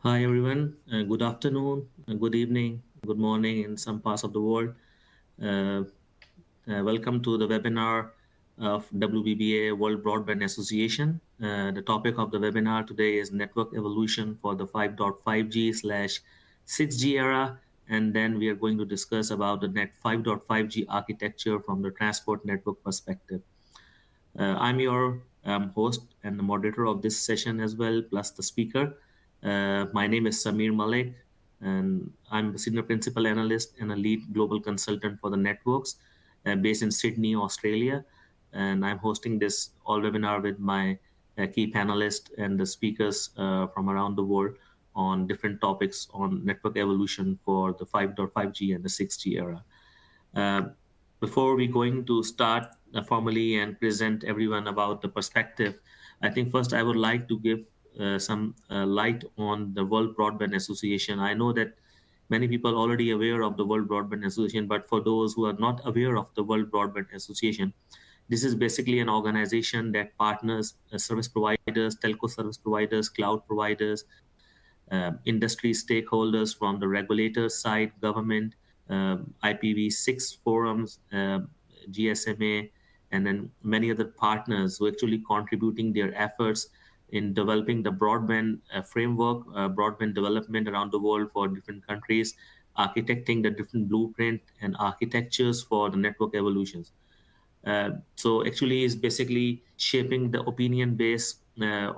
Hi everyone, good afternoon, good evening, good morning in some parts of the world. Uh, Welcome to the webinar of WBBA World Broadband Association. The topic of the webinar today is network evolution for the 5.5G slash 6G era. And then we are going to discuss about the net 5.5G architecture from the transport network perspective. I'm your host and the moderator of this session as well, plus the speaker. My name is Samir Malik, and I'm a senior principal analyst and a lead global consultant for the networks based in Sydney, Australia. And I'm hosting this all webinar with my key panelists and the speakers from around the world on different topics on network evolution for the 5.5G and the 6G era. Uh, Before we going to start formally and present everyone about the perspective, I think first I would like to give some light on the World Broadband Association. I know that many people already aware of the World Broadband Association, but for those who are not aware of the World Broadband Association, this is basically an organization that partners service providers, telco service providers, cloud providers, industry stakeholders from the regulator side, government, IPv6 forums, GSMA, and then many other partners who actually contributing their efforts in developing the broadband framework, broadband development around the world for different countries, architecting the different blueprint and architectures for the network evolutions. So actually is basically shaping the opinion base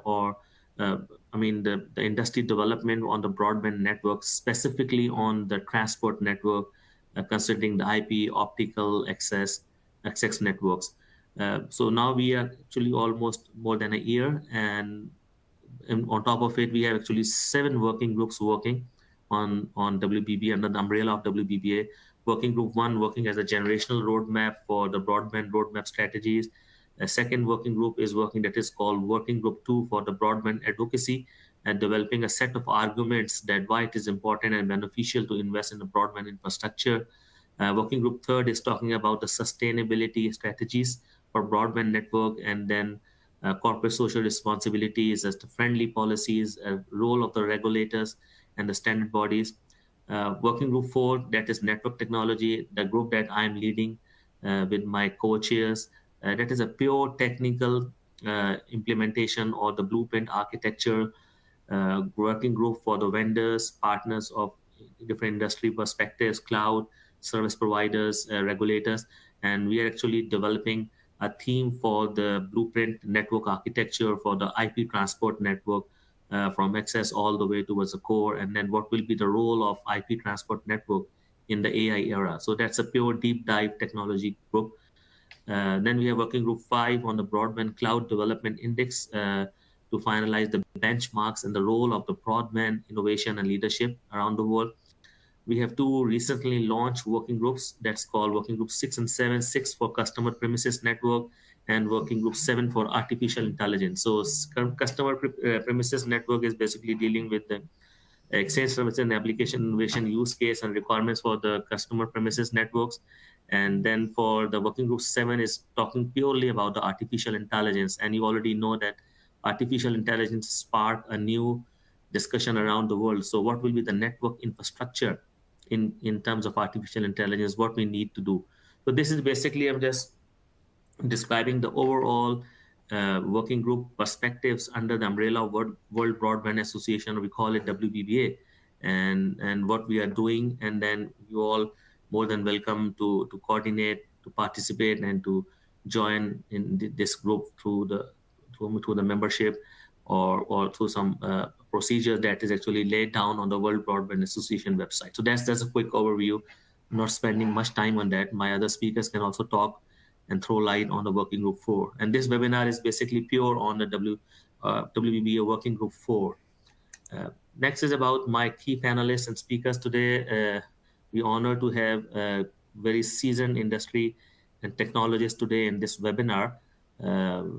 or uh, the industry development on the broadband network, specifically on the transport network, considering the IP, optical access networks. So now we are actually almost more than a year, and on top of it, we have actually 7 working groups working on WBB under the umbrella of WBBA. Working Group 1 working as a generational roadmap for the broadband roadmap strategies. A second working group is working that is called Working Group 2 for the broadband advocacy and developing a set of arguments that why it is important and beneficial to invest in the broadband infrastructure. Working Group 3 is talking about the sustainability strategies for broadband network, and then corporate social responsibilities as the friendly policies, role of the regulators and the standard bodies. Working Group 4, that is network technology, the group that I'm leading with my co-chairs. That is a pure technical implementation or the blueprint architecture working group for the vendors, partners of different industry perspectives, cloud, service providers, regulators. And we are actually developing a theme for the blueprint network architecture for the IP transport network from access all the way towards the core. And then what will be the role of IP transport network in the AI era. So that's a pure deep dive technology group. Then we have Working Group 5 on the Broadband Cloud Development Index to finalize the benchmarks and the role of the broadband innovation and leadership around the world. We have 2 recently launched working groups that's called Working Group 6 and 7, 6 for Customer Premises Network and Working Group 7 for Artificial Intelligence. So Customer Premises Network is basically dealing with the exchange service and application innovation use case and requirements for the customer premises networks. And then for the Working Group 7 is talking purely about the artificial intelligence. And you already know that artificial intelligence spark a new discussion around the world. So what will be the network infrastructure in terms of artificial intelligence, what we need to do. So this is basically, I'm just describing the overall working group perspectives under the umbrella of World Broadband Association. We call it WBBA, and what we are doing. And then you all more than welcome to coordinate, to participate, and to join in this group through the membership or through some procedure that is actually laid down on the World Broadband Association website. So that's a quick overview. I'm not spending much time on that. My other speakers can also talk and throw light on the Working Group 4. And this webinar is basically pure on the WBBA Working Group 4. Next is about my key panelists and speakers today. We honor to have very seasoned industry and technologists today in this webinar,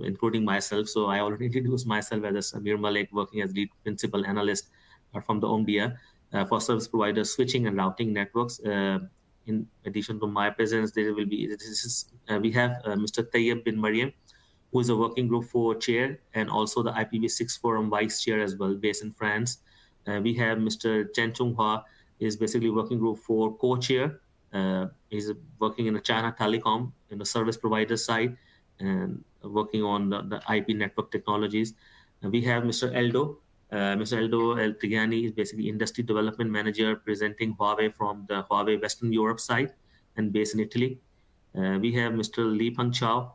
including myself. So I already introduced myself as Samir Malik, working as lead principal analyst from the OMDIA for service providers switching and routing networks. In addition to my presence, we have Mr. Tayyib bin Mariam, who is a Working Group 4 chair and also the IPv6 Forum vice chair as well, based in France. We have Mr. Chen Chunghua, is basically working group for co-chair. He's working in the China Telecom in the service provider side and working on the IP network technologies. And we have Mr. Eldo. Mr. Eldo El Tigani is basically industry development manager presenting Huawei from the Huawei Western Europe side and based in Italy. We have Mr. Li Pengchao.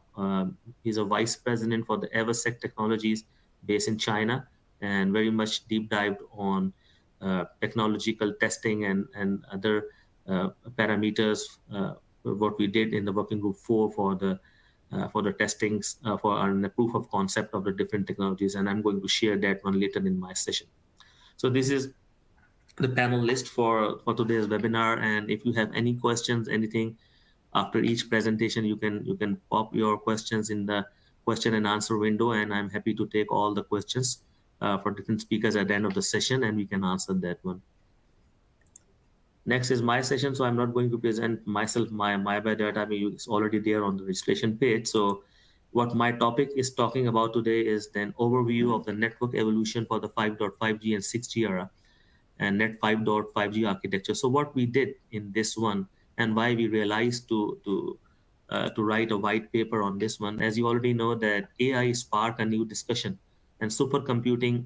He's a vice president for the Eversec Technologies based in China and very much deep dived on technological testing and other parameters, what we did in the working group 4 for the testings for the proof of concept of the different technologies. And I'm going to share that one later in my session. So this is the panel list for today's webinar. And if you have any questions, anything after each presentation, you can pop your questions in the question and answer window, and I'm happy to take all the questions for different speakers at the end of the session, and we can answer that one. Next is my session, so I'm not going to present myself, my biodata. I mean, it's already there on the registration page. So what my topic is talking about today is then overview of the network evolution for the 5.5G and 6G era and Net 5.5G architecture. So what we did in this one and why we realized to write a white paper on this one, as you already know that AI sparked a new discussion, and supercomputing,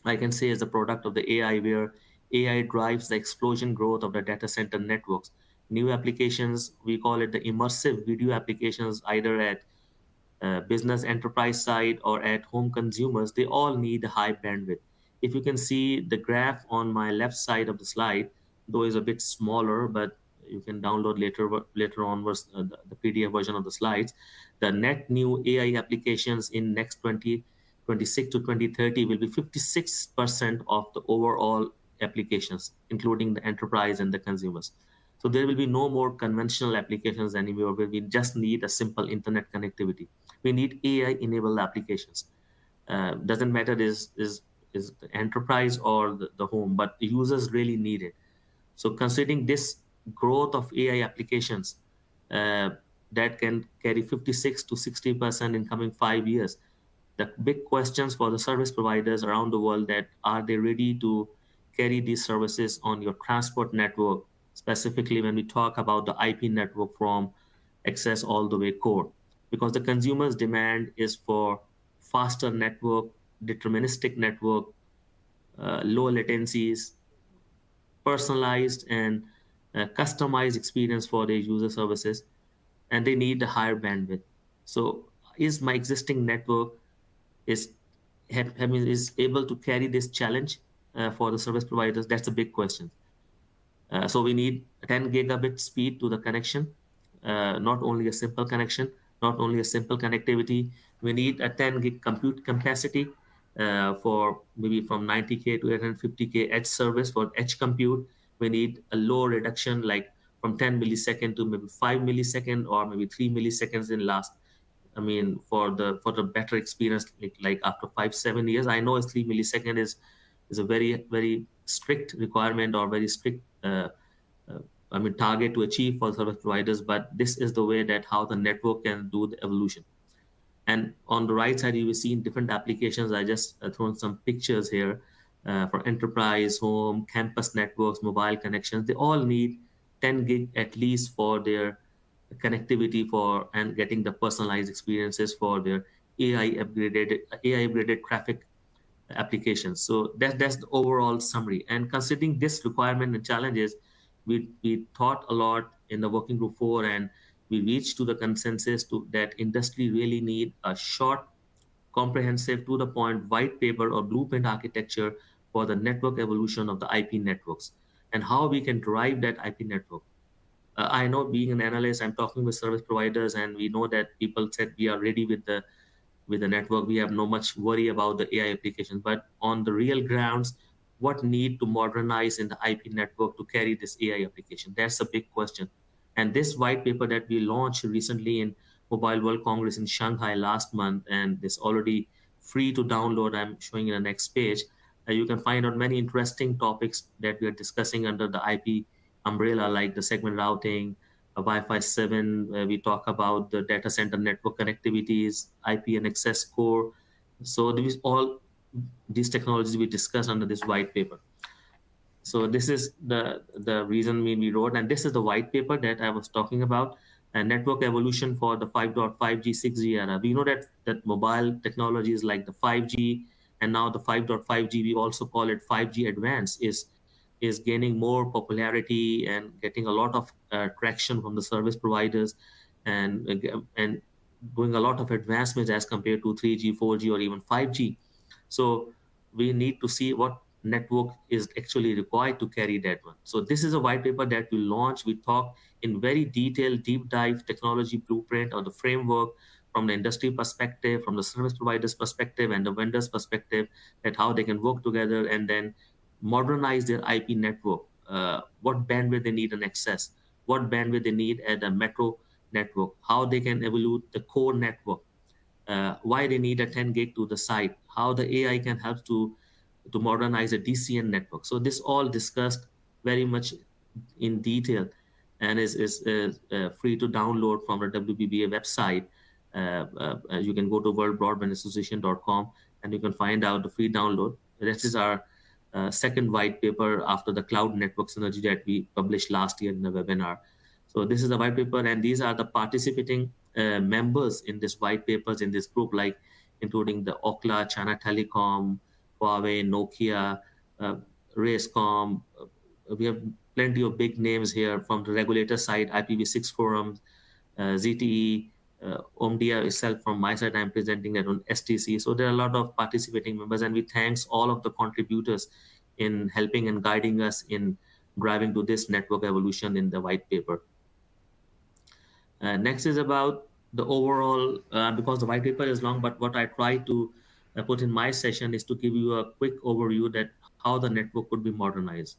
I can say, is a product of the AI, where AI drives the explosion growth of the data center networks. New applications, we call it the immersive video applications, either at business enterprise side or at home consumers, they all need high bandwidth. If you can see the graph on my left side of the slide, though is a bit smaller, but you can download later on the PDF version of the slides. The net new AI applications in next 2026 to 2030 will be 56% of the overall applications, including the enterprise and the consumers. So there will be no more conventional applications anymore where we just need a simple internet connectivity. We need AI-enabled applications. Doesn't matter is the enterprise or the home, but the users really need it. So considering this growth of AI applications that can carry 56 to 60% in coming 5 years, the big questions for the service providers around the world, that are they ready to carry these services on your transport network, specifically when we talk about the IP network from access all the way core, because the consumer's demand is for faster network, deterministic network, low latencies, personalized and customized experience for their user services, and they need a higher bandwidth. So is my existing network is is able to carry this challenge for the service providers? That's a big question. So we need 10 gigabit speed to the connection, not only a simple connection, not only a simple connectivity. We need a 10 gig compute capacity for maybe from 90K to 850K edge service for edge compute. We need a low reduction, like from 10 millisecond to maybe 5 millisecond or maybe 3 milliseconds in last. I mean, for the better experience, like after 5-7 years, I know 3 millisecond is a very strict requirement or very strict target to achieve for service providers, but this is the way that how the network can do the evolution. And on the right side, you will see in different applications. I just thrown some pictures here for enterprise, home, campus networks, mobile connections. They all need 10 gig at least for their connectivity for and getting the personalized experiences for their AI upgraded traffic applications. So that's the overall summary. And considering this requirement and challenges, we thought a lot in the working group 4, and we reached to the consensus that industry really need a short, comprehensive, to the point white paper or blueprint architecture for the network evolution of the IP networks and how we can drive that IP network. I know, being an analyst, I'm talking with service providers, and we know that people said we are ready with the network. We have no much worry about the AI applications, but on the real grounds, what need to modernize in the IP network to carry this AI application? That's a big question. And this white paper that we launched recently in Mobile World Congress in Shanghai last month, and it's already free to download. I'm showing in the next page. You can find out many interesting topics that we are discussing under the IP umbrella, like the segment routing, Wi-Fi 7. We talk about the data center network connectivities, IP and access core. So these all these technologies we discuss under this white paper. So this is the reason we wrote, and this is the white paper that I was talking about, and network evolution for the 5.5G 6G era. We know that mobile technologies like the 5G and now the 5.5G, we also call it 5G advanced, is gaining more popularity and getting a lot of traction from the service providers, and doing a lot of advancements as compared to 3G, 4G, or even 5G. So we need to see what network is actually required to carry that one. So this is a white paper that we launch. We talk in very detailed, deep dive technology blueprint or the framework from the industry perspective, from the service providers perspective, and the vendors perspective, that how they can work together and then modernize their IP network. What bandwidth they need and access, what bandwidth they need at the metro network, how they can evolve the core network, why they need a 10 gig to the site, how the AI can help to modernize a DCN network. So this all discussed very much in detail, and is free to download from the WBBA website. You can go to worldbroadbandassociation.com and you can find out the free download. This is our second white paper after the cloud network synergy that we published last year in the webinar. So this is the white paper, and these are the participating members in this white papers in this group, like including the Okla, China Telecom, Huawei, Nokia, uh, Racecom. We have plenty of big names here from the regulator side, IPv6 forums, ZTE, OMDIA itself. From my side, I'm presenting that on STC. So there are a lot of participating members, and we thanks all of the contributors in helping and guiding us in driving to this network evolution in the white paper. Next is about the overall, because the white paper is long, but what I try to put in my session is to give you a quick overview that how the network could be modernized.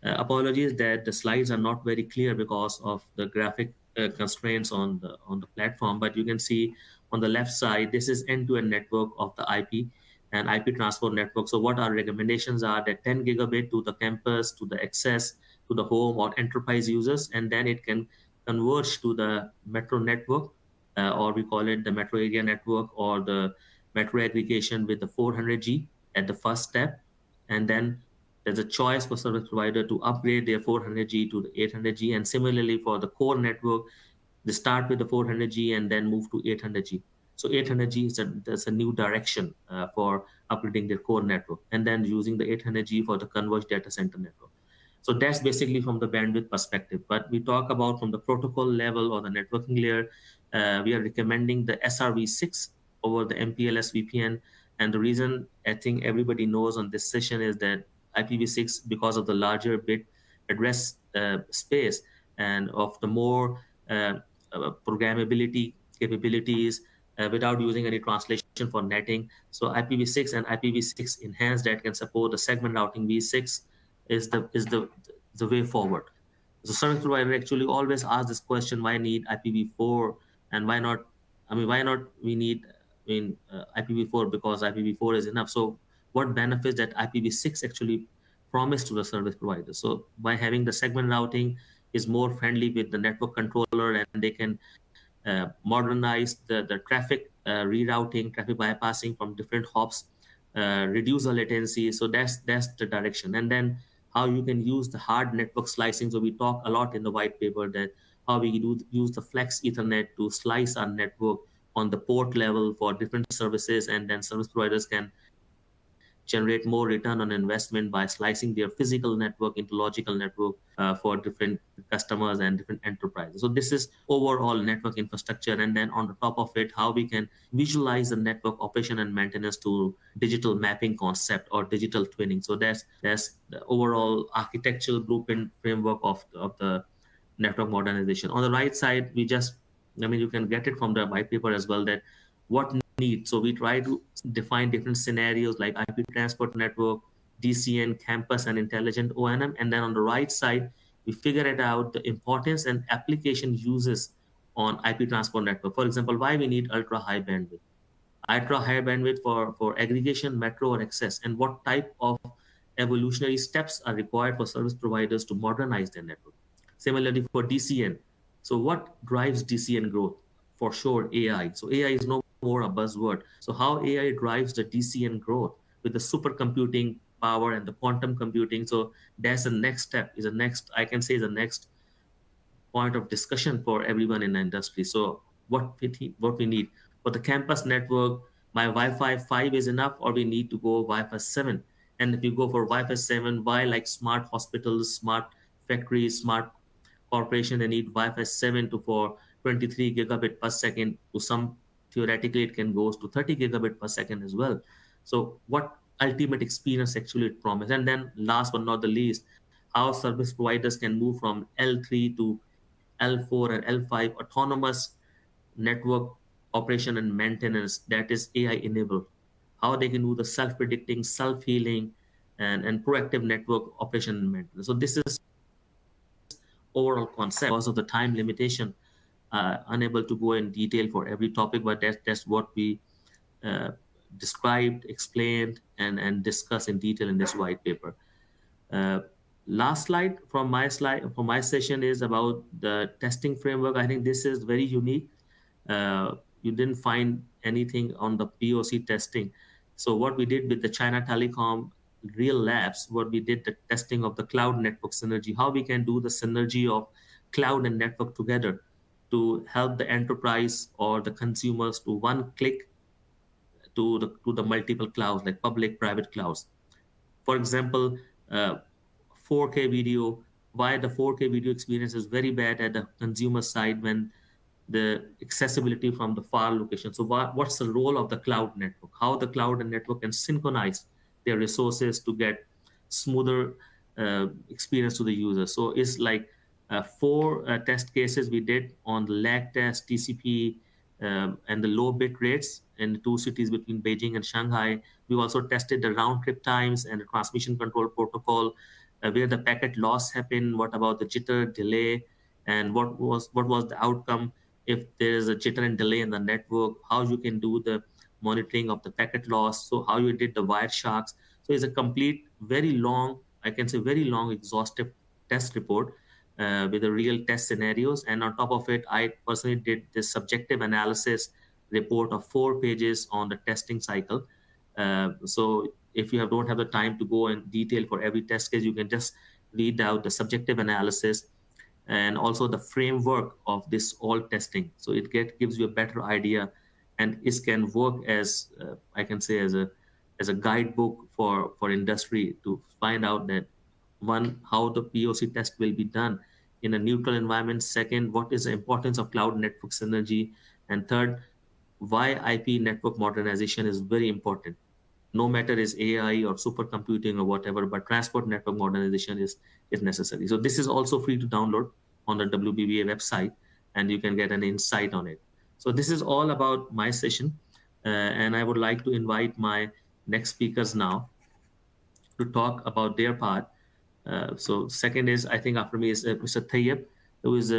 Apologies that the slides are not very clear because of the graphic constraints on the platform, but you can see on the left side, this is end-to-end network of the IP and IP transport network. So what our recommendations are that 10 gigabit to the campus, to the access, to the home or enterprise users, and then it can converge to the metro network, or we call it the metro area network or the metro aggregation with the 400G at the first step. And then there's a choice for service provider to upgrade their 400G to the 800G. And similarly for the core network, they start with the 400G and then move to 800G. So 800G that's a new direction for upgrading their core network, and then using the 800G for the converged data center network. So that's basically from the bandwidth perspective. But we talk about from the protocol level or the networking layer, we are recommending the SRv6 over the MPLS VPN. And the reason I think everybody knows on this session is that IPv6, because of the larger bit address space and of the more programmability capabilities without using any translation for netting. So IPv6 and IPv6 enhanced that can support the segment routing v6 is the way forward. The service provider actually always asks this question: why need IPv4 and why not? I mean, why not we need IPv4 because IPv4 is enough. So what benefits that IPv6 actually promise to the service provider? So by having the segment routing is more friendly with the network controller, and they can modernize the traffic rerouting, traffic bypassing from different hops, reduce the latency. So that's the direction. And then how you can use the hard network slicing. So we talk a lot in the white paper that how we do use the flex Ethernet to slice our network on the port level for different services, and then service providers can generate more return on investment by slicing their physical network into logical network for different customers and different enterprises. So this is overall network infrastructure, and then on the top of it, how we can visualize the network operation and maintenance to digital mapping concept or digital twinning. So that's the overall architectural blueprint framework of the network modernization. On the right side, you can get it from the white paper as well, that what need. So we try to define different scenarios like IP transport network, DCN, campus, and intelligent O&M. And then on the right side, we figure it out the importance and application uses on IP transport network. For example, why we need ultra high bandwidth, for aggregation, metro, or access, and what type of evolutionary steps are required for service providers to modernize their network. Similarly for DCN, so what drives DCN growth? for sure AI. So AI is no more a buzzword. So how AI drives the DCN growth with the supercomputing power and the quantum computing. So that's the next step, is the next, I can say, the next point of discussion for everyone in the industry. So what we need for the campus network, my Wi-Fi 5 is enough, or we need to go Wi-Fi 7? And if you go for Wi-Fi 7, why, like smart hospitals, smart factories, smart corporation, they need Wi-Fi 7 to for 23 gigabit per second, to some theoretically it can go to 30 gigabit per second as well. So what ultimate experience actually it promises? And then last but not the least, how service providers can move from L3 to L4 and L5 autonomous network operation and maintenance that is AI enabled. How they can do the self-predicting, self-healing, and proactive network operation and maintenance. So this is overall concept. Because of the time limitation, unable to go in detail for every topic, but that's what we uh, described, explained, and discussed in detail in this white paper. Uh, Last slide from my session is about the testing framework. I think this is very unique. You didn't find anything on the POC testing. So what we did with the China Telecom real labs, what we did the testing of the cloud network synergy, how we can do the synergy of cloud and network together to help the enterprise or the consumers to one click to the multiple clouds, like public private clouds. For example, uh, 4K video, why the 4K video experience is very bad at the consumer side when the accessibility from the far location. So what's the role of the cloud network? How the cloud and network can synchronize their resources to get smoother experience to the user. So it's like four test cases we did on the lag test, TCP, and the low bit rates in the two cities between Beijing and Shanghai. We also tested the round trip times and the transmission control protocol, where the packet loss happened. What about the jitter, delay, and what was the outcome if there is a jitter and delay in the network? How you can do the monitoring of the packet loss? So how you did the wire sharks? So it's a complete, very long, I can say very long, exhaustive test report with the real test scenarios. And on top of it, I personally did this subjective analysis report of 4 pages on the testing cycle. So if you don't have the time to go in detail for every test case, you can just read out the subjective analysis and also the framework of this all testing. So gives you a better idea, and it can work as I can say as a guidebook for industry to find out that, one, how the POC test will be done in a neutral environment. Second, what is the importance of cloud network synergy, and third, why IP network modernization is very important. No matter is AI or supercomputing or whatever, but transport network modernization is necessary. So this is also free to download on the WBBA website, and you can get an insight on it. So this is all about my session, and I would like to invite my next speakers now to talk about their part. So second is, I think after me is Mr. Tayyip, who is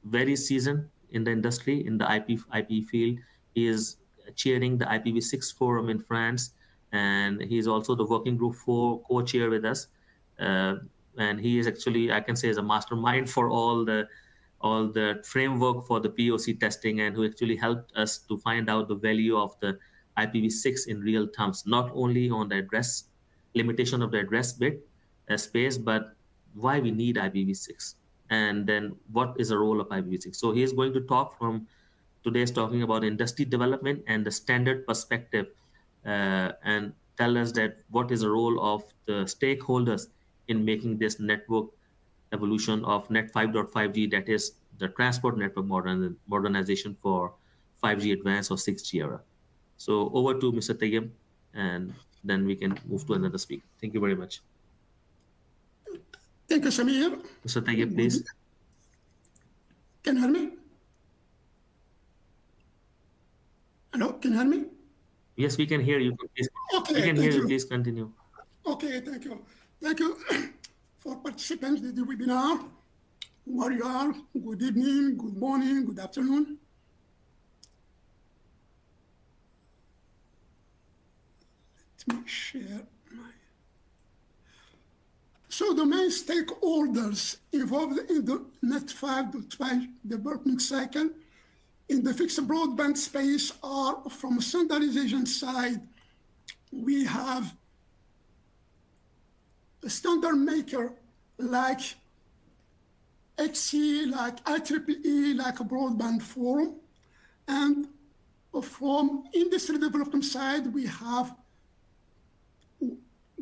very seasoned in the industry, in the IP field. He is chairing the IPv6 forum in France, and he is also the working group 4 co-chair with us. Uh, and he is actually, I can say, is a mastermind for all the framework for the POC testing, and who actually helped us to find out the value of the IPv6 in real terms, not only on the address limitation of the address bit space, but why we need IPv6, and then what is the role of IPv6. So he is going to talk from today's talking about industry development and the standard perspective, and tell us that what is the role of the stakeholders in making this network evolution of net 5.5G, that is the transport network modernization for 5G advance or 6G era. So over to Mr. Tayyip, and then we can move to another speaker. Thank you very much. Thank you, Samir. Mr. Tayyip, please. Can you hear me? Hello, can you hear me? Yes, we can hear you. Please, Okay, we can thank hear you. you. Please continue. Okay, thank you. Thank you for participants in the webinar. Where you are, good evening, good morning, good afternoon. Let me share my... So the main stakeholders involved in the Net 5.5 development cycle in the fixed broadband space are from a standardization side. We have a standard maker like HC, like IEEE, like a broadband forum. And from industry development side, we have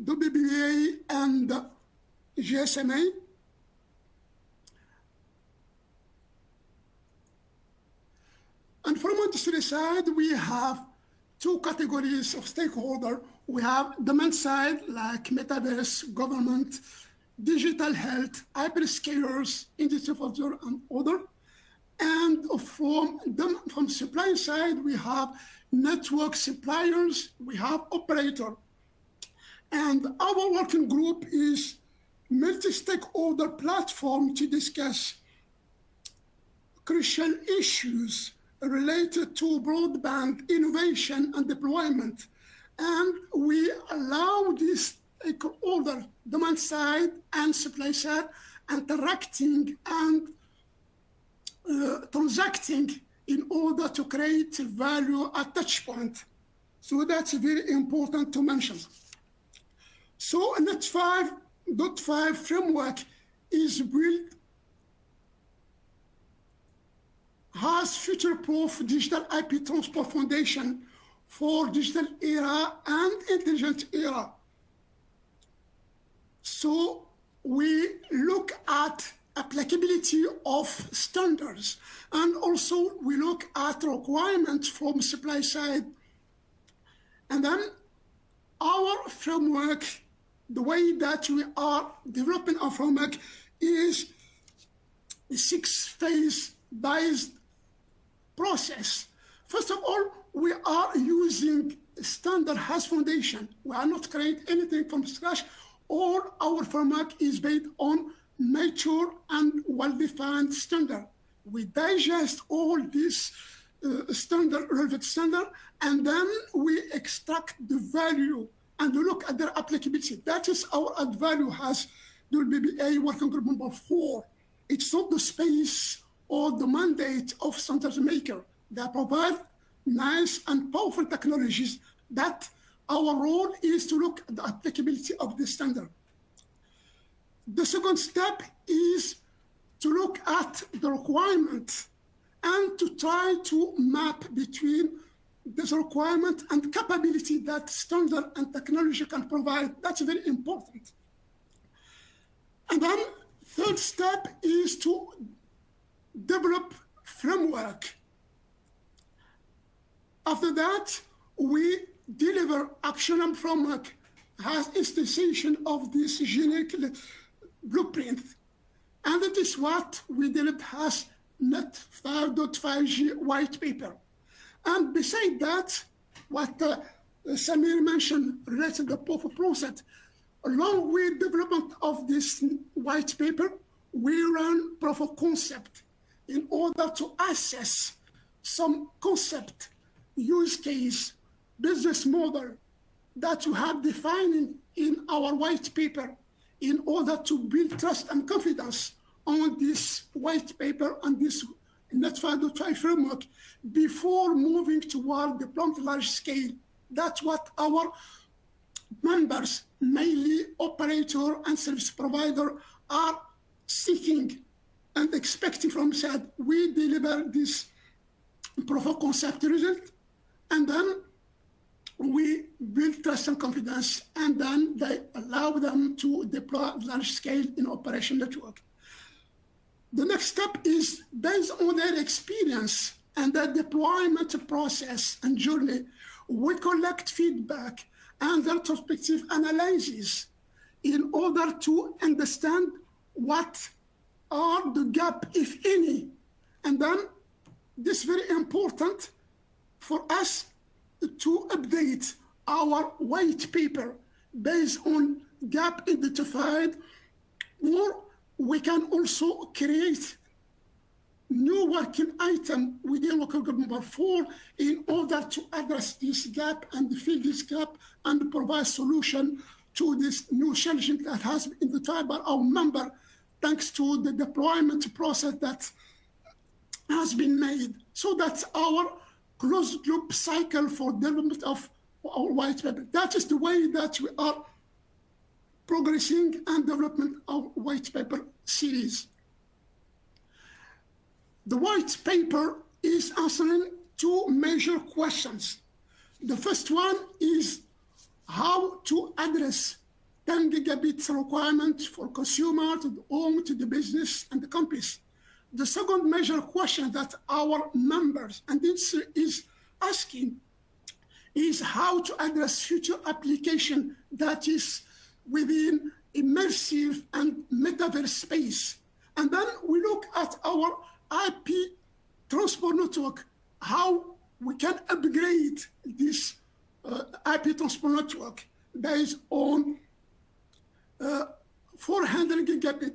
WBBA and GSMA. And from industry side, we have two categories of stakeholder. We have demand side, like metaverse, government, digital health, hyperscalers, industry sector, and other. And from supply side, we have network suppliers, we have operator. And our working group is multi-stakeholder platform to discuss crucial issues related to broadband innovation and deployment. And we allow this stakeholder, demand side and supply side, interacting and transacting in order to create value at touch point. So that's very important to mention. So Net 5.5 framework is built, has future-proof digital IP transport foundation for digital era and intelligent era. So we look at applicability of standards, and also we look at requirements from supply side. And then our framework, the way that we are developing our framework is a 6-phase based process. First of all, we are using standard as foundation. We are not creating anything from scratch. All our framework is based on mature and well-defined standard. We digest all this relevant standard, and then we extract the value and look at their applicability. That is our add value as WBBA working group number 4. It's not the space or the mandate of standards maker. They provide nice and powerful technologies that our role is to look at the applicability of the standard. The second step is to look at the requirement and to try to map between this requirement and capability that standard and technology can provide. That's very important. And then third step is to develop framework. After that, we deliver actionable framework as instantiation of this generic blueprint. And that is what we delivered as Net 5.5G white paper. And beside that, what Samir mentioned related to the proof of process, along with development of this white paper, we run proof of concept in order to assess some concept, use case, business model that we have defined in our white paper in order to build trust and confidence on this white paper and this Net 5.5 framework before moving toward deployment large scale. That's what our members, mainly operator and service provider, are seeking and expecting from us. We deliver this proof of concept result, and then we build trust and confidence, and then they allow them to deploy large scale in operation network. The next step is based on their experience and their deployment process and journey. We collect feedback and retrospective analysis in order to understand what are the gaps, if any. And then this is very important for us to update our white paper based on gap identified, or we can also create new working item within working group number 4 in order to address this gap and fill this gap and provide solution to this new challenge that has been identified by our member thanks to the deployment process that has been made. So that's our closed loop cycle for development of our white paper. That is the way that we are progressing and development of white paper series. The white paper is answering two major questions. The first one is how to address 10 gigabits requirement for consumer, to the home, to the business, and the companies. The second major question that our members and industry is asking is how to address future application that is within immersive and metaverse space. And then we look at our IP transport network, how we can upgrade this IP transport network based on 400 gigabit,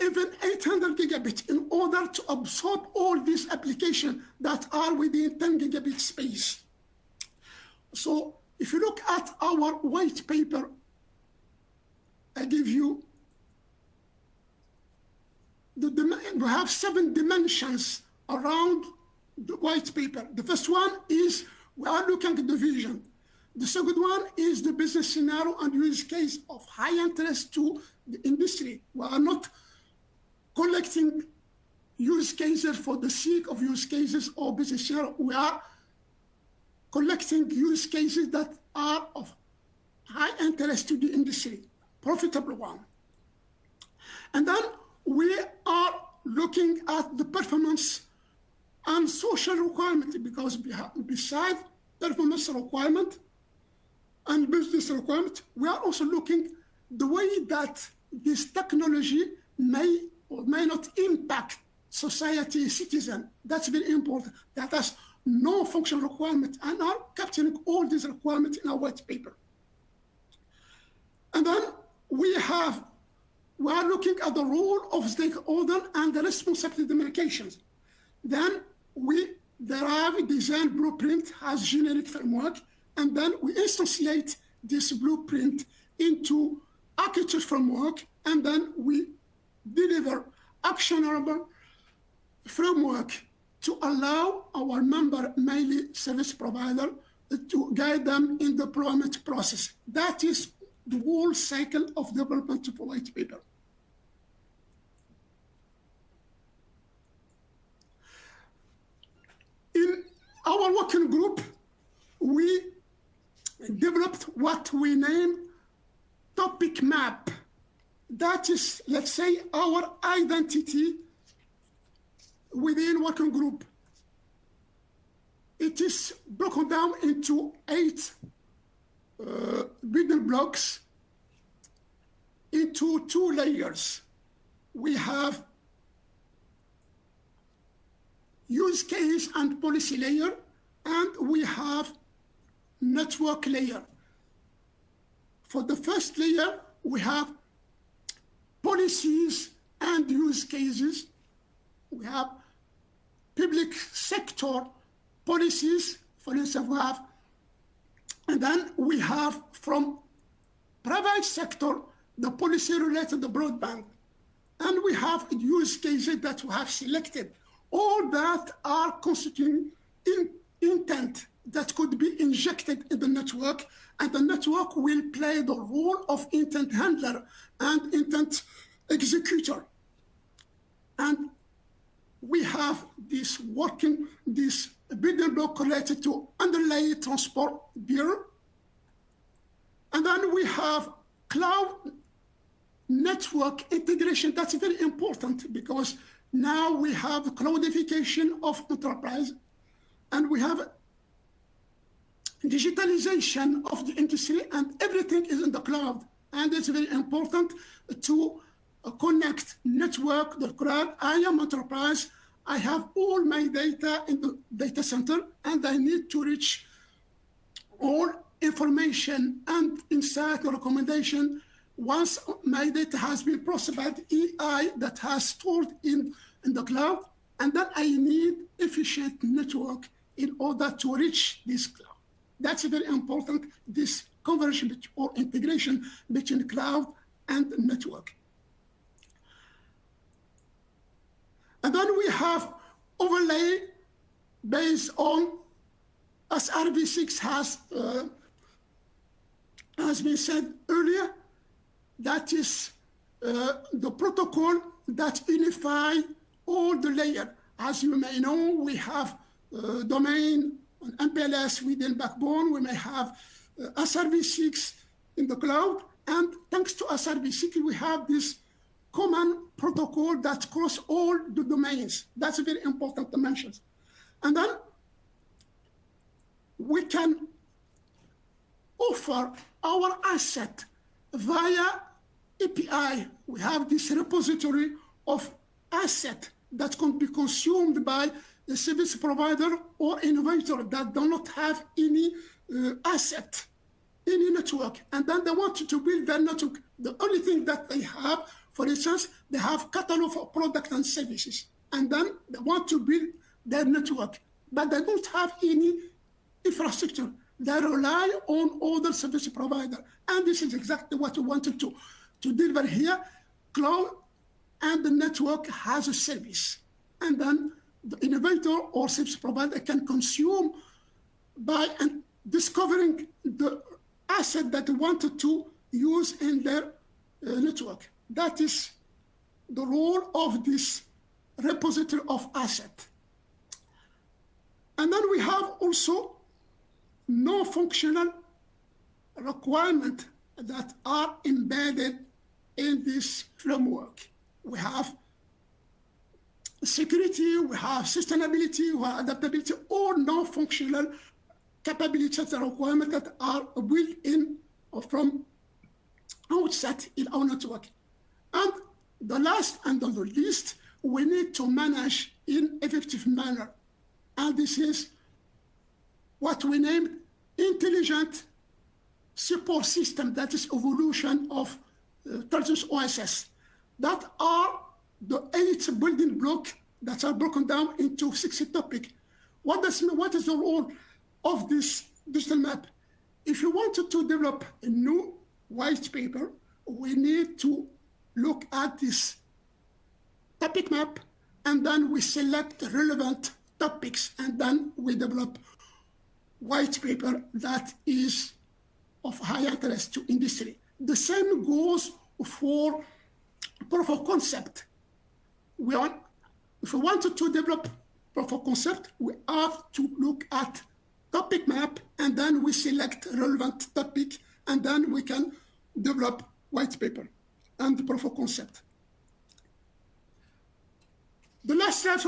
even 800 gigabit, in order to absorb all these applications that are within 10 gigabit space. So if you look at our white paper, I give you we have 7 dimensions around the white paper. The first one is we are looking at the vision. The second one is the business scenario and use case of high interest to the industry. We are not collecting use cases for the sake of use cases or business scenario. We are collecting use cases that are of high interest to the industry, profitable one. And then we are looking at the performance and social requirement, because besides performance requirement and business requirement, we are also looking the way that this technology may or may not impact society, citizen. That's very important. That has no functional requirement, and are capturing all these requirements in our white paper. And then we are looking at the role of stakeholder and the responsibility communications. Then we derive a design blueprint as generic framework, and then we instantiate this blueprint into architecture framework, and then we deliver actionable framework to allow our member, mainly service provider, to guide them in the deployment process. That is the whole cycle of development of a white paper. In our working group, we developed what we name topic map. That is, let's say, our identity within working group. It is broken down into 8 building blocks into 2 layers. We have use case and policy layer, and we have network layer. For the first layer, we have policies and use cases. We have public sector policies, for instance, we have, and then we have from private sector, the policy related to broadband. And we have use cases that we have selected. All that are constituting intent that could be injected in the network, and the network will play the role of intent handler and intent executor. And we have this building block related to underlay transport gear. And then we have cloud network integration. That's very important, because now we have cloudification of enterprise, and we have digitalization of the industry, and everything is in the cloud. And it's very important to connect network, the cloud. I am enterprise. I have all my data in the data center, and I need to reach all information and insight or recommendation once my data has been processed by the AI that has stored in the cloud. And then I need efficient network in order to reach this cloud. That's very important, this conversion or integration between cloud and network. And then we have overlay based on, as RV6 has been said earlier, that is the protocol that unify all the layers. As you may know, we have domain on MPLS within backbone. We may have SRv6 in the cloud. And thanks to SRv6, we have this common protocol that cross all the domains. That's a very important dimension. And then we can offer our asset via API. We have this repository of asset that can be consumed by a service provider or innovator that do not have any asset, any network. And then they want to build their network. The only thing that they have, for instance, they have catalog of products and services. And then they want to build their network, but they don't have any infrastructure. They rely on other service provider. And this is exactly what we wanted to deliver here. Cloud and the network has a service. And then the innovator or service provider can consume by discovering the asset that they wanted to use in their network. That is the role of this repository of asset. And then we have also non-functional requirements that are embedded in this framework. We have security, we have sustainability, we have adaptability, all non-functional capabilities and requirements that are built in or from outset in our network. And the last and the least, we need to manage in effective manner. And this is what we named intelligent support system, that is evolution of Intelligence OSS. That are the 8 building blocks that are broken down into 60 topics. What is the role of this digital map? If you wanted to develop a new white paper, we need to look at this topic map, and then we select relevant topics, and then we develop white paper that is of high interest to industry. The same goes for proof of concept. If we wanted to develop proof of concept, we have to look at topic map, and then we select relevant topic, and then we can develop white paper and proof of concept. The last slide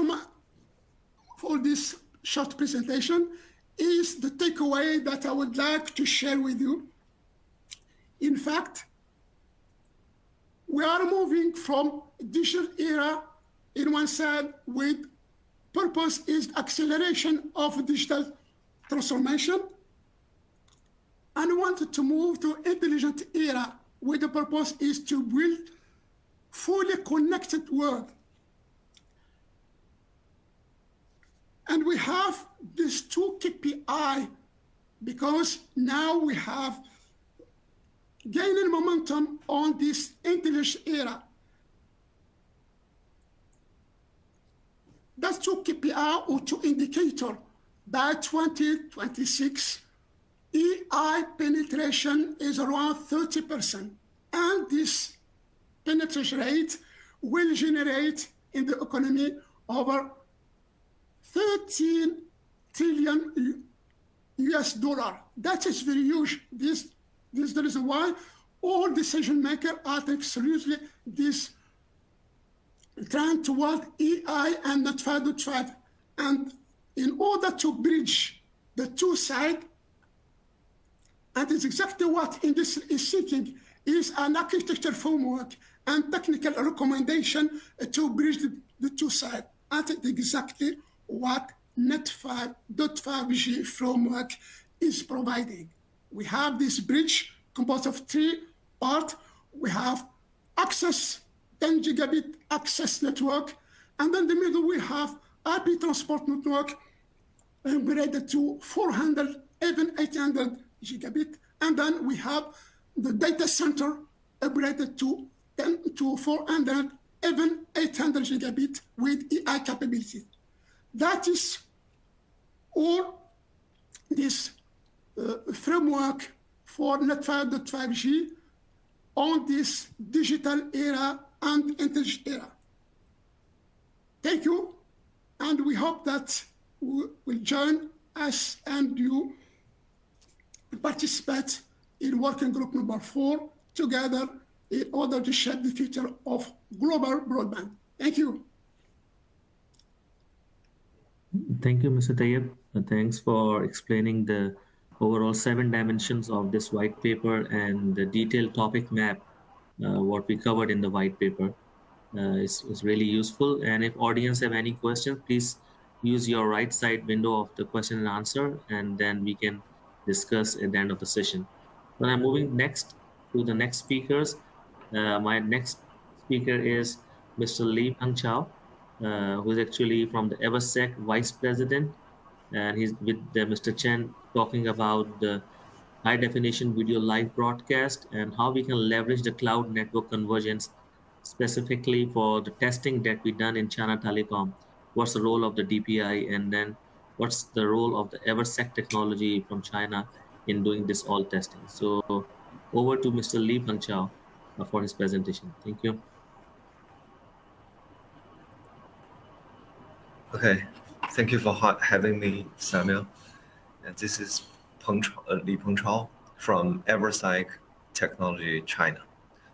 for this short presentation is the takeaway that I would like to share with you. In fact, we are moving from digital era in one side with purpose is acceleration of digital transformation, and we wanted to move to intelligent era where the purpose is to build fully connected world. And we have these 2 KPI because now we have gaining momentum on this intelligent era. That's 2 KPI or 2 indicators. By 2026, AI penetration is around 30%. And this penetration rate will generate in the economy over 13 trillion US dollar. That is very huge. This is the reason why all decision makers are taking seriously this trend toward AI and not 5.5. And in order to bridge the two sides, and it's exactly what industry is seeking, is an architecture framework and technical recommendation to bridge the two sides. And it's exactly what Net 5.5G framework is providing. We have this bridge composed of 3 parts. We have access, 10 gigabit access network, and then in the middle we have IP transport network upgraded to 400, even 800 gigabit, and then we have the data center upgraded to 400, even 800 gigabit with AI capability. That is all this framework for Net 5.5G on this digital era and intelligent era. Thank you, and we hope that you will join us and you participate in working group number 4 together in order to shape the future of global broadband. Thank you. Thank you, Mr. Tayyip. Thanks for explaining the overall 7 dimensions of this white paper and the detailed topic map, what we covered in the white paper. Is really useful. And if audience have any questions, please use your right side window of the question and answer, and then we can discuss at the end of the session. When I'm moving next to the next speakers, my next speaker is Mr. Lee Pang Chao, who is actually from the Eversec Vice President, and he's with Mr. Chen talking about the high definition video live broadcast and how we can leverage the cloud network convergence specifically for the testing that we done in China Telecom. What's the role of the DPI, and then what's the role of the Eversec technology from China in doing this all testing? So over to Mr. Lee Pangchao for his presentation. Thank you. Okay, thank you for having me, Samuel. And this is Li Pengchao from Eversec Technology China.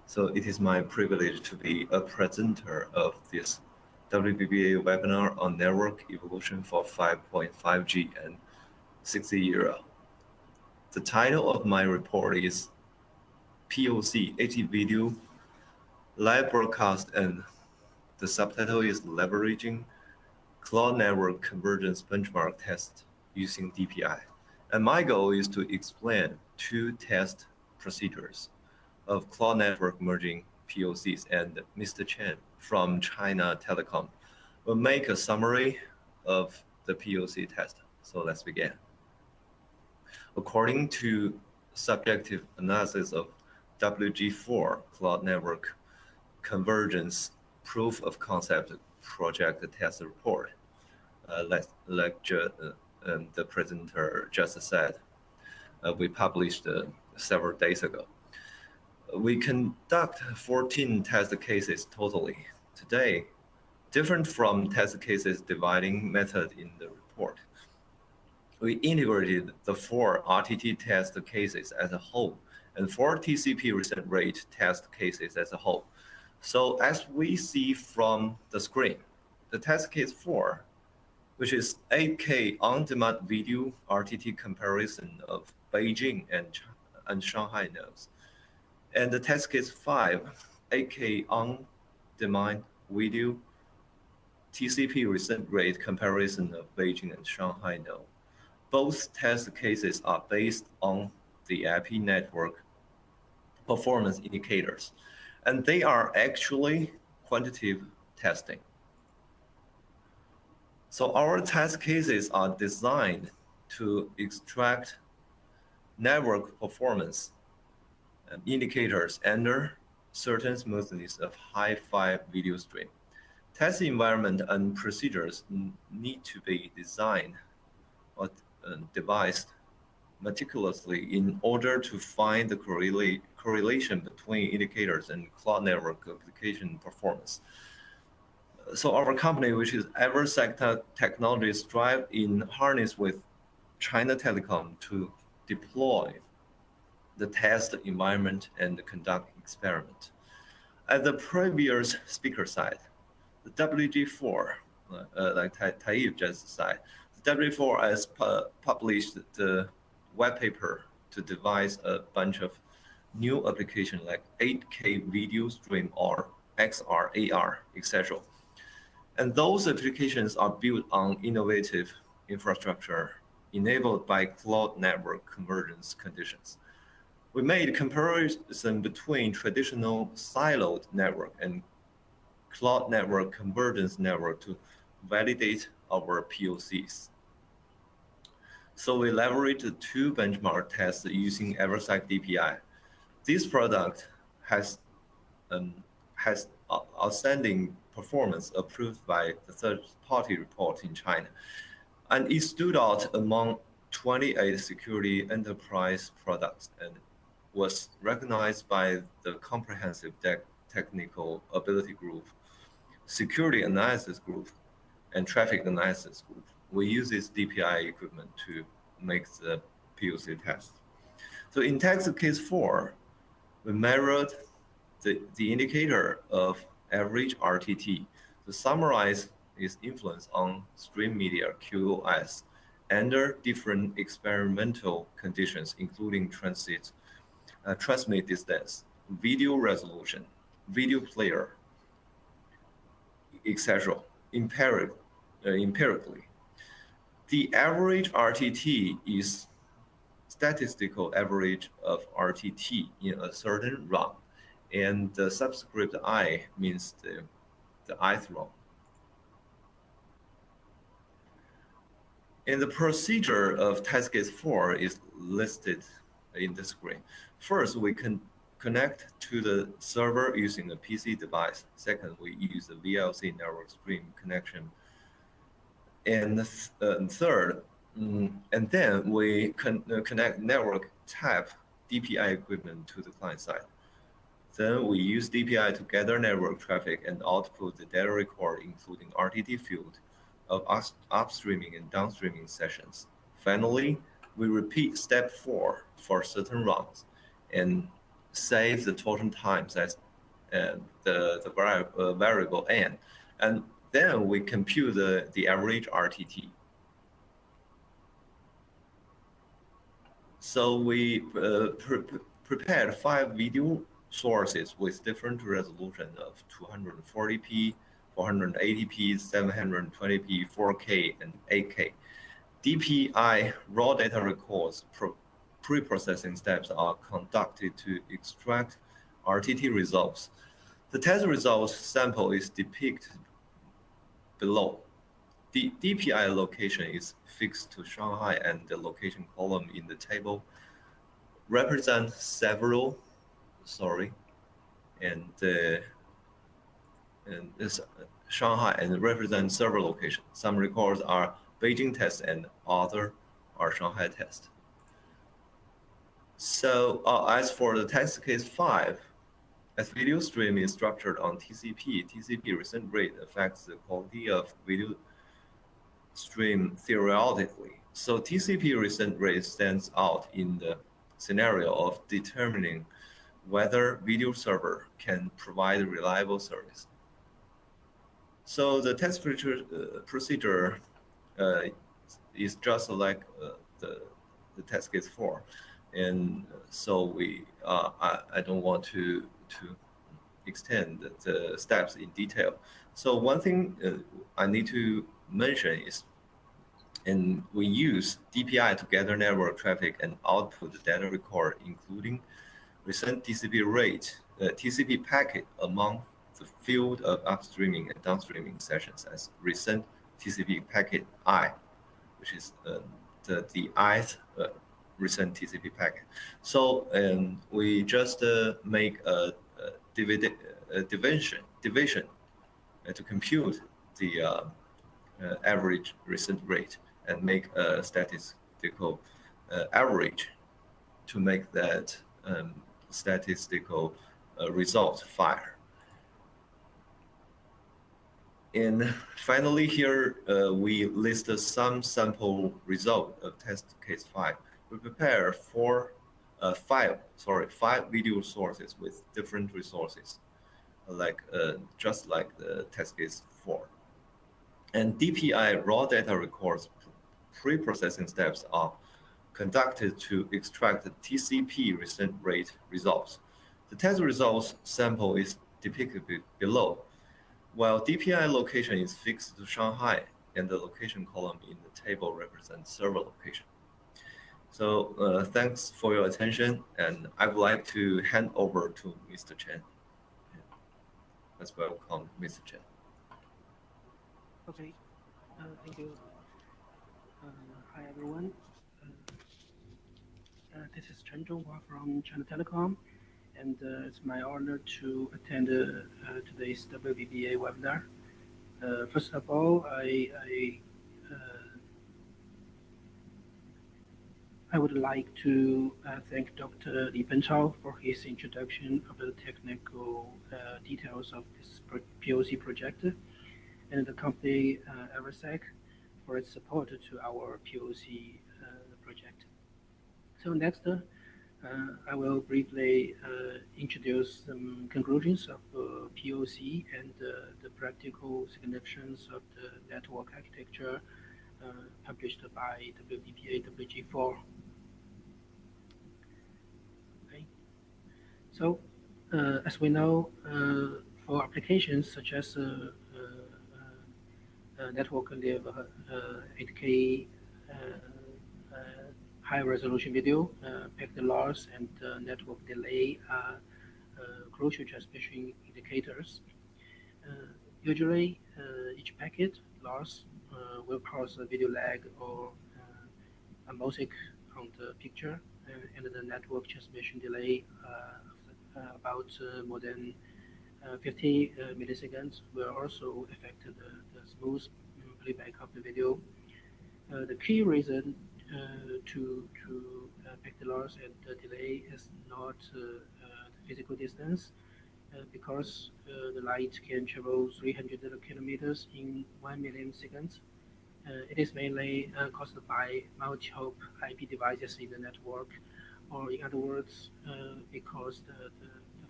So it is my privilege to be a presenter of this WBBA webinar on network evolution for 5.5G and 6G era. The title of my report is POC, HD Video Live Broadcast, and the subtitle is Leveraging Cloud Network Convergence Benchmark Test using DPI. And my goal is to explain 2 test procedures of cloud network merging POCs, and Mr. Chen from China Telecom will make a summary of the POC test. So let's begin. According to subjective analysis of WG4 Cloud Network Convergence Proof of Concept Project Test Report, the presenter just said, we published several days ago. We conduct 14 test cases totally. Today, different from test cases dividing method in the report, we integrated the 4 RTT test cases as a whole and 4 TCP recent rate test cases as a whole. So as we see from the screen, the test case 4, which is 8K on-demand video RTT comparison of Beijing and Shanghai nodes, and the test case 5, 8K on-demand video TCP recent rate comparison of Beijing and Shanghai node. Both test cases are based on the IP network performance indicators, and they are actually quantitative testing. So our test cases are designed to extract network performance indicators under certain smoothness of hi-fi video stream. Test environment and procedures need to be designed or devised meticulously in order to find the correlation between indicators and cloud network application performance. So our company, which is Eversec Technology, strive in harness with China Telecom to deploy the test environment and conduct experiment. At the previous speaker side, the WG4, like Tayyip just said, the WG4 has published the white paper to devise a bunch of new applications like 8K video stream or XR, AR, etc. And those applications are built on innovative infrastructure enabled by cloud network convergence conditions. We made comparison between traditional siloed network and cloud network convergence network to validate our POCs. So we leveraged 2 benchmark tests using Eversec DPI. This product has outstanding performance approved by the third-party report in China. And it stood out among 28 security enterprise products and was recognized by the Comprehensive Technical Ability Group, Security Analysis Group, and Traffic Analysis Group. We use this DPI equipment to make the POC test. So in test case 4, we measured the indicator of average RTT to summarize its influence on stream media QoS under different experimental conditions, including transmit distance, video resolution, video player, etc. Empirically. The average RTT is statistical average of RTT in a certain run, and the subscript I means the ith run. And the procedure of test case 4 is listed in the screen. First, we can connect to the server using a PC device. Second, we use the VLC network stream connection. And third, and then we connect network tap DPI equipment to the client side. Then we use DPI to gather network traffic and output the data record, including RTT field of upstreaming and downstreaming sessions. Finally, we repeat step 4 for certain runs and save the total times as the variable n. And then we compute the average RTT. So we prepared 5 video sources with different resolution of 240p, 480p, 720p, 4K, and 8K. DPI raw data records pre-processing steps are conducted to extract RTT results. The test results sample is depicted below. The DPI location is fixed to Shanghai, and the location column in the table represents several, and this Shanghai and represents several locations. Some records are Beijing test and other are Shanghai test. So as for the test case 5, as video stream is structured on TCP, TCP recent rate affects the quality of video stream theoretically. So TCP recent rate stands out in the scenario of determining whether video server can provide reliable service. So the test procedure is just like the test case 4. And so I don't want to extend the steps in detail. So one thing I need to mention is, and we use DPI to gather network traffic and output the data record, including recent TCP rate, TCP packet among the field of upstreaming and downstreaming sessions as recent TCP packet I, which is the ith recent TCP packet. So we just make a division to compute the average recent rate and make a statistical average to make that statistical result file. And finally here, we list some sample result of test case 5. We prepare five video sources with different resources, just like the test case 4. And DPI raw data records pre-processing steps are conducted to extract the TCP recent rate results. The test results sample is depicted below, while DPI location is fixed to Shanghai, and the location column in the table represents server location. So thanks for your attention, and I would like to hand over to Mr. Chen. Let's welcome Mr. Chen. Okay, thank you. Hi everyone. This is Chen Zhonghua from China Telecom, and it's my honor to attend today's WBBA webinar. First of all, I would like to thank Dr. Li Pengchao for his introduction of the technical details of this POC project, and the company Eversec for its support to our POC project. So next, I will briefly introduce some conclusions of POC and the practical significance of the network architecture published by WBBA WG4. Okay. So, as we know, for applications such as network live 8K uh, high resolution video, packet loss, and network delay are crucial transmission indicators. Usually, each packet loss will cause a video lag or a mosaic on the picture, and the network transmission delay about more than 50 milliseconds will also affect the smooth playback of the video. The key reason to pick the loss and the delay is not the physical distance, because the light can travel 300 kilometers in 1 million seconds. It is mainly caused by multi-hop IP devices in the network, or in other words, because the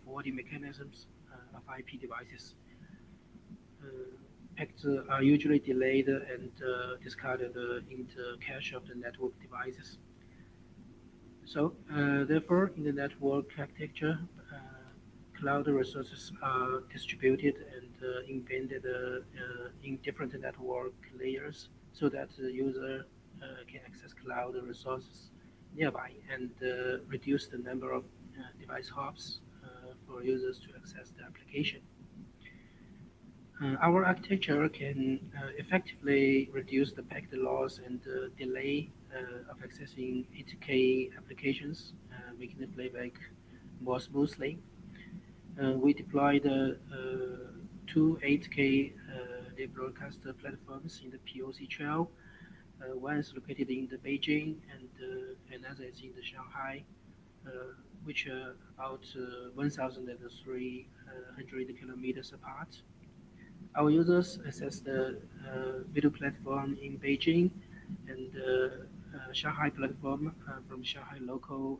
forwarding mechanisms of IP devices. Packets are usually delayed and discarded in the cache of the network devices. So, therefore, in the network architecture, cloud resources are distributed and embedded in different network layers so that the user can access cloud resources nearby and reduce the number of device hops for users to access the application. Our architecture can effectively reduce the packet loss and delay of accessing 8K applications, making the playback more smoothly. We deployed two 8K live broadcaster platforms in the POC trial. One is located in the Beijing and another is in the Shanghai, which are about 1,300 kilometers apart. Our users access the video platform in Beijing and Shanghai platform from Shanghai local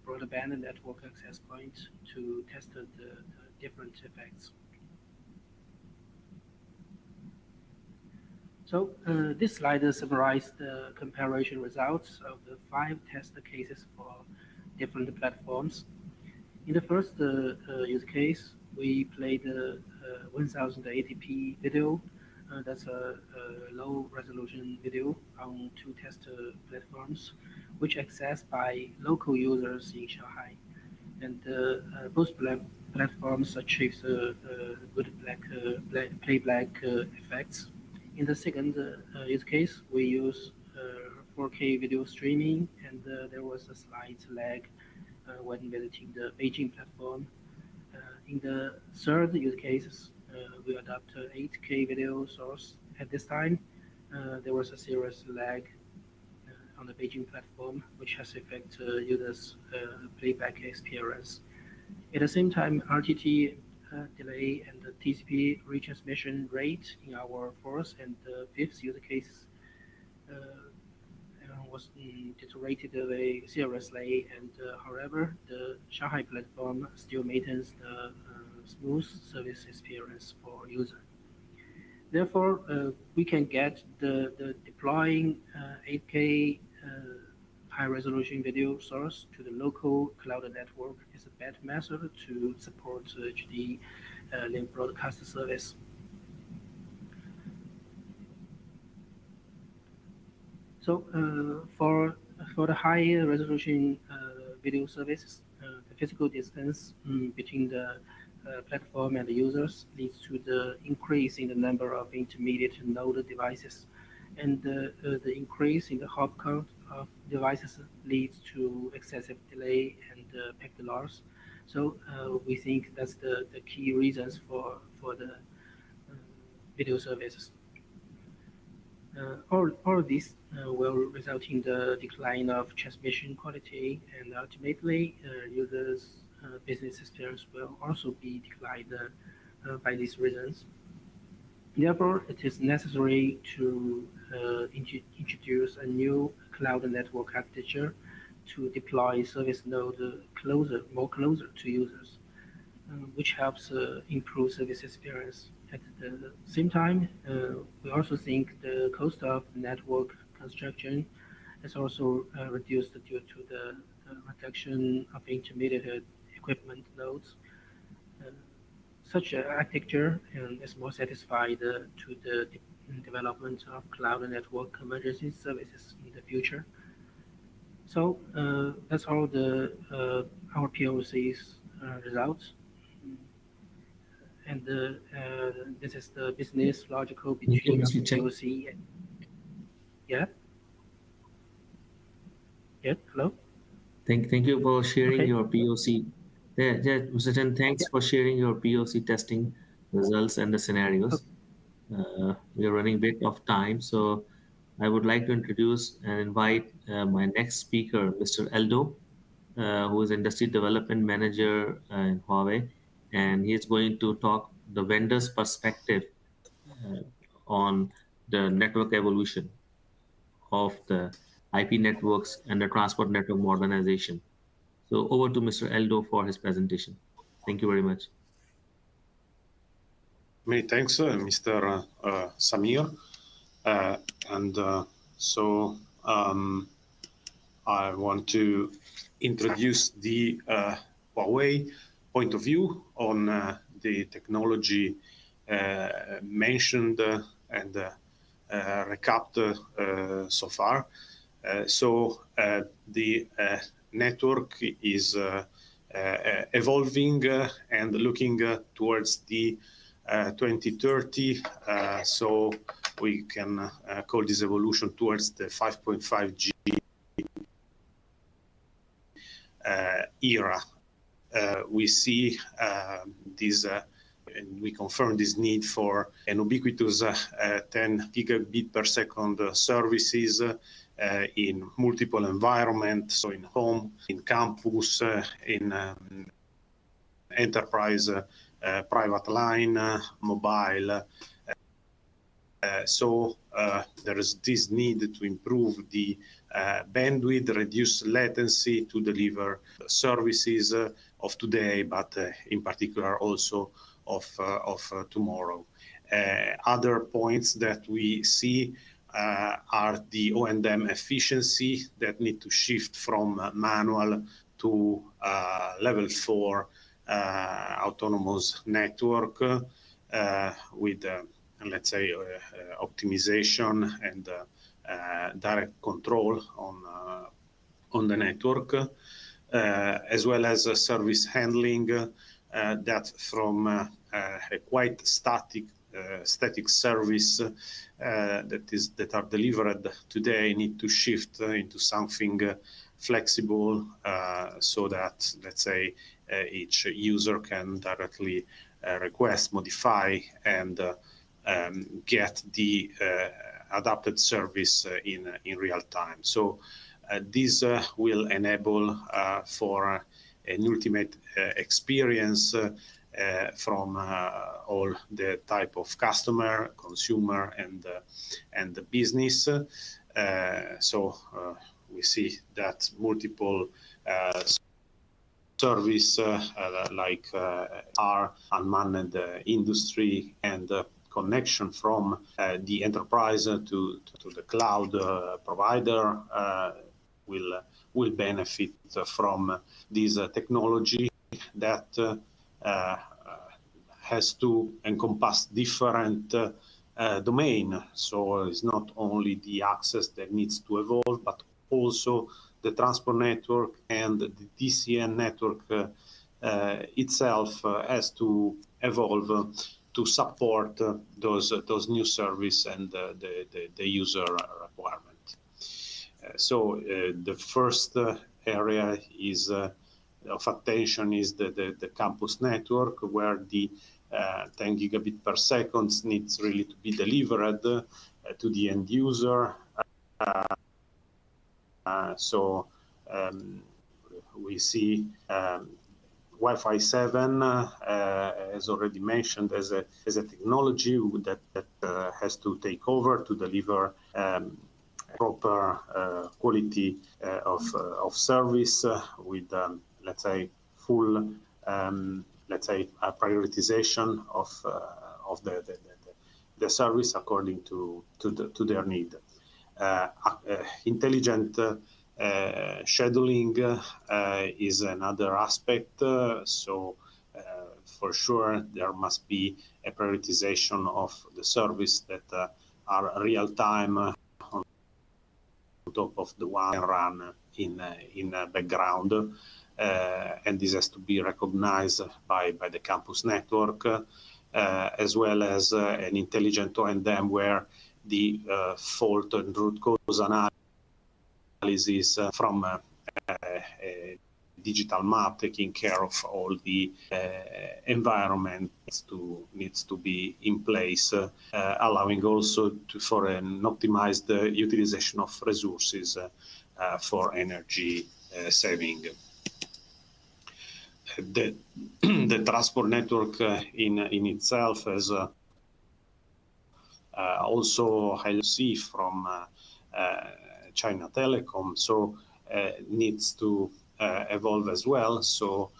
broadband network access point to test the different effects. So this slide summarizes the comparison results of the 5 test cases for different platforms. In the first use case, we played 1080p video. That's a low resolution video on 2 test platforms, which accessed by local users in Shanghai. And both platforms achieve good playback effects. In the second use case, we use 4K video streaming, and there was a slight lag when visiting the Beijing platform. In the third use case, we adopt 8K video source. At this time, there was a serious lag on the Beijing platform, which has affected users' playback experience. At the same time, RTT delay and the TCP retransmission rate in our fourth and fifth use cases was deteriorated seriously, and however, the Shanghai platform still maintains the smooth service experience for user. Therefore, we can get the deploying 8K high-resolution video source to the local cloud network is a better method to support HD link broadcast service. So for the high resolution video services, the physical distance between the platform and the users leads to the increase in the number of intermediate node devices, and the increase in the hop count of devices leads to excessive delay and packet loss. So we think that's the key reasons for the video services. All this will result in the decline of transmission quality, and ultimately users' business experience will also be declined by these reasons. Therefore, it is necessary to introduce a new cloud network architecture to deploy service node more closer to users, which helps improve service experience. At the same time, we also think the cost of network construction is also reduced due to the reduction of intermediate equipment nodes. Uh, Such architecture is more satisfied to the development of cloud network emergency services in the future. So that's all the our POC's results. And this is the business logical Thank you, between Mr. Chen. POC. Yeah, yeah, hello? Thank you for sharing Okay. your POC. Yeah, Mr. Chen, thanks Yeah. for sharing your POC testing results and the scenarios. We are running a bit of time, so I would like to introduce and invite my next speaker, Mr. Eldo, who is Industry Development Manager in Huawei, and he is going to talk the vendor's perspective uh, on the network evolution of the IP networks and the transport network modernization. So over to Mr. Eldo for his presentation. Thank you very much. Many thanks, Mr. Samir. Uh, and so I want to introduce the Huawei point of view on the technology mentioned and recapped so far. So the network is evolving and looking towards the 2030. So we can call this evolution towards the 5.5G era. We see this, and we confirm this need for an ubiquitous 10 gigabit per second services in multiple environments, so in home, in campus, in enterprise, private line, mobile. So there is this need to improve the bandwidth, reduce latency to deliver services of today, but in particular also of tomorrow. Other points that we see are the O&M efficiency that need to shift from manual to level 4 autonomous network with let's say optimization and direct control on the network, as well as service handling that from a quite static service that are delivered today need to shift into something flexible, so that, let's say, each user can directly request, modify, and get the adapted service in real time. So this will enable for an ultimate experience from all the type of customer, consumer, and the business. So we see that multiple service like our unmanned industry and connection from the enterprise to the cloud provider will benefit from this technology that has to encompass different domain. So it's not only the access that needs to evolve, but also the transport network and the DCN network itself has to evolve to support those new service and the user requirement. So the first area is of attention is the campus network, where the 10 gigabit per second needs really to be delivered to the end user. We see Wi-Fi 7, as already mentioned, as a technology that has to take over to deliver proper quality of service with, let's say, full, let's say, prioritization of the service according to their need. Intelligent scheduling is another aspect. For sure, there must be a prioritization of the service that are real time on top of the one run in background, and this has to be recognized by the campus network, as well as an intelligent O&M where the fault and root cause analysis from a digital map taking care of all the environment needs to be in place, allowing also for an optimized utilization of resources for energy saving. The transport network in itself is also highly see from China Telecom, so needs to evolve as well. So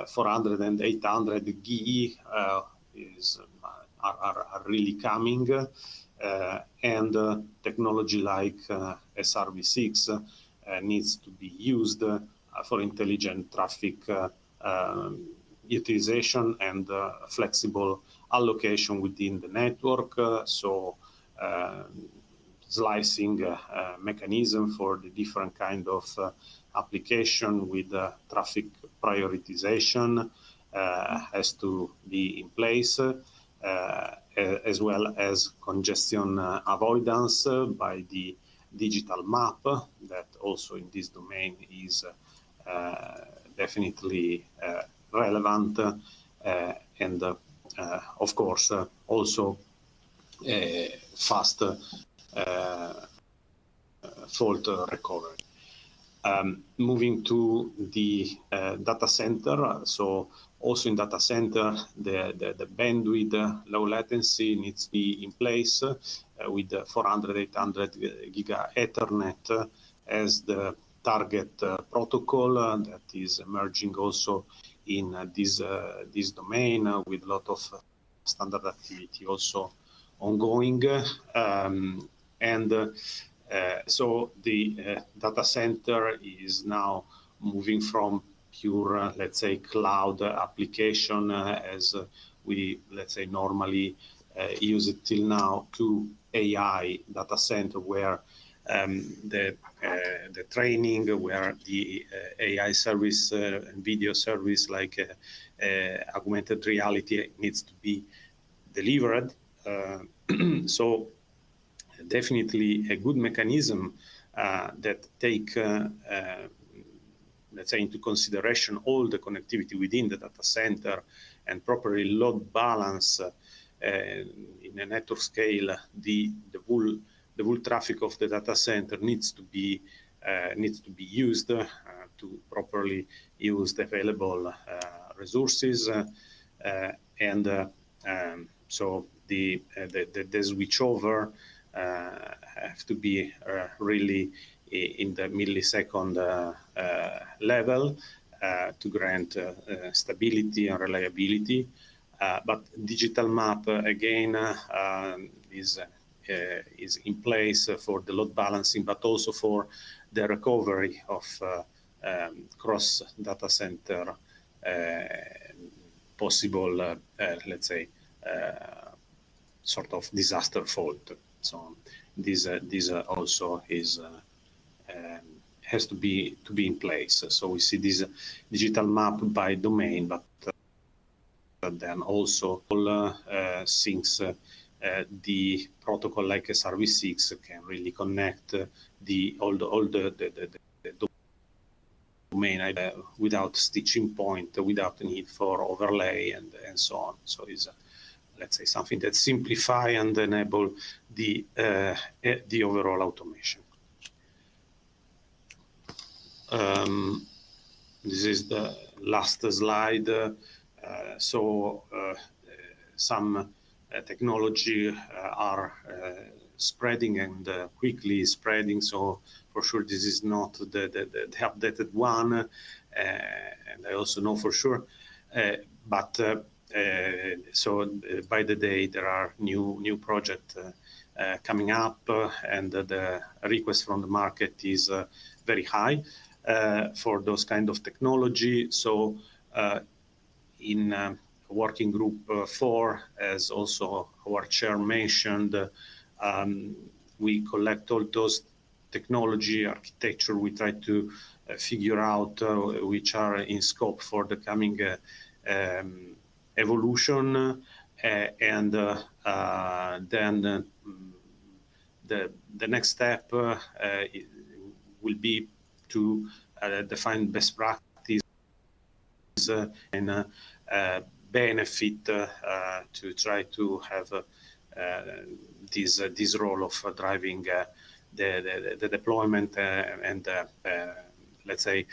400 and 800 GE are really coming, and technology like SRv6 needs to be used for intelligent traffic utilization and flexible allocation within the network. Slicing mechanism for the different kind of application with traffic prioritization has to be in place, as well as congestion avoidance by the digital map that also in this domain is definitely relevant, and of course also fast fault recovery. Moving to the data center, so also in data center, the bandwidth, low latency needs to be in place with 400, 800 giga Ethernet as the target protocol that is emerging also in this domain with a lot of standard activity also ongoing. So the data center is now moving from pure, let's say, cloud application as we, let's say, normally use it till now, to AI data center where the training, where the AI service and video service like augmented reality needs to be delivered. So definitely a good mechanism that take, let's say, into consideration all the connectivity within the data center and properly load balance in a network scale the full traffic of the data center needs to be used to properly use the available resources, and so the switchover have to be really in the millisecond level to grant stability and reliability. But digital map again is in place for the load balancing, but also for the recovery of cross data center possible, let's say, sort of disaster fault. So this also is has to be in place. So we see this digital map by domain, but then also all since the protocol like SRv6 can really connect all the domain without stitching point, without the need for overlay and so on. So it's let's say something that simplify and enable the overall automation. This is the last slide. Some technology are spreading and quickly spreading. So for sure, this is not the updated one, and I also know for sure. So by the day, there are new projects coming up, and the request from the market is very high for those kind of technology. So in working group 4, as also our chair mentioned, we collect all those technology architecture. We try to figure out which are in scope for the coming evolution, and then the next step will be to define best practice and benefit to try to have this role of driving the deployment and let's say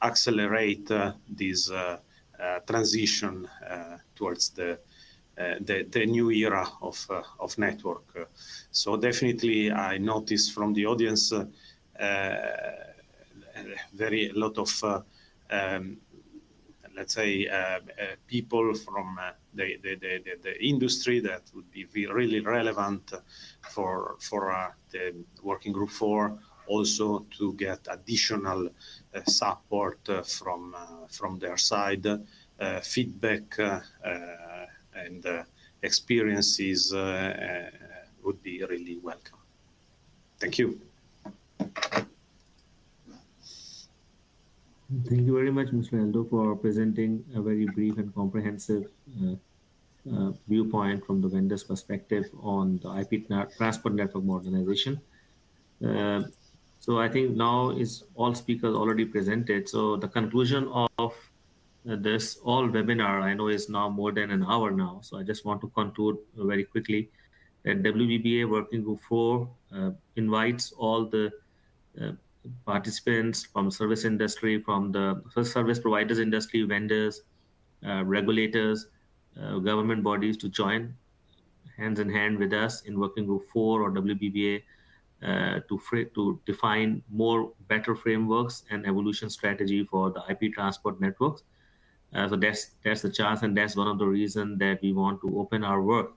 accelerate this transition towards the new era of network. So definitely, I noticed from the audience a lot of let's say people from the industry that would be really relevant for the working group 4, also to get additional support from their side, feedback and experiences would be really welcome. Thank you. Thank you very much, Mr. Aldo, for presenting a very brief and comprehensive viewpoint from the vendor's perspective on the IP transport network modernization. So I think now is all speakers already presented. So the conclusion of this all webinar, I know, is now more than an hour now. So I just want to conclude very quickly that WBBA Working Group 4 invites all the participants from service industry, from the service providers industry, vendors, regulators, government bodies to join hands in hand with us in Working Group 4 or WBBA to define better frameworks and evolution strategy for the IP transport networks. So that's the chance, and that's one of the reasons that we want to open our work